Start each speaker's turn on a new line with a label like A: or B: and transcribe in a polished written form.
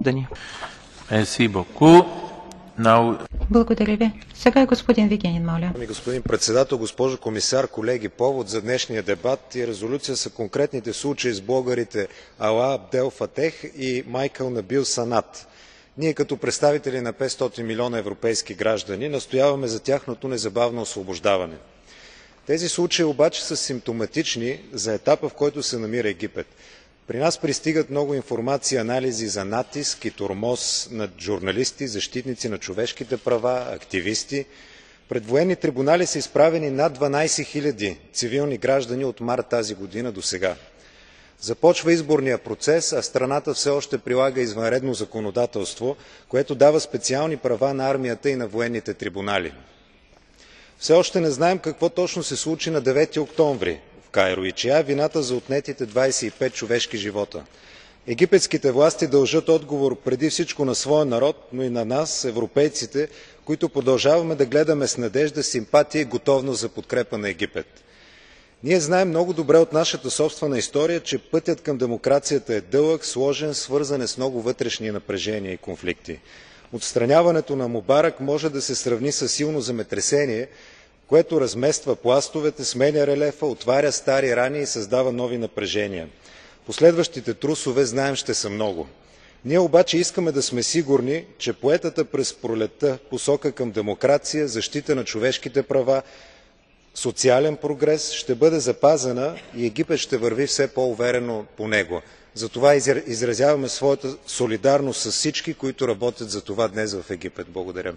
A: Дани.
B: Благодаря ви. Сега господин Вигенин, моля.
C: Господин председател, госпожо комисар, колеги, повод за днешния дебат и резолюция са конкретните случаи с блогърите Ала Абдел Фатех и Майкъл Набил Санат. Ние като представители на 500 милиона европейски граждани настояваме за тяхното незабавно освобождаване. Тези случаи обаче са симптоматични за етапа, в който се намира Египет. При нас пристигат много информация и анализи за натиск и тормоз над журналисти, защитници на човешките права, активисти. Пред военни трибунали са изправени над 12 000 цивилни граждани от март тази година досега. Започва изборният процес, а страната все още прилага извънредно законодателство, което дава специални права на армията и на военните трибунали. Все още не знаем какво точно се случи на 9 октомври в Кайро и чия е вината за отнетите 25 човешки живота. Египетските власти дължат отговор преди всичко на своя народ, но и на нас, европейците, които продължаваме да гледаме с надежда, симпатия и готовност за подкрепа на Египет. Ние знаем много добре от нашата собствена история, че пътят към демокрацията е дълъг, сложен, свързан е с много вътрешни напрежения и конфликти. Отстраняването на Мубарак може да се сравни със силно земетресение, което размества пластовете, сменя релефа, отваря стари рани и създава нови напрежения. Последващите трусове, знаем, ще са много. Ние обаче искаме да сме сигурни, че поетата през пролетта посока към демокрация, защита на човешките права, социален прогрес ще бъде запазена и Египет ще върви все по-уверено по него. Затова изразяваме своята солидарност с всички, които работят за това днес в Египет. Благодаря.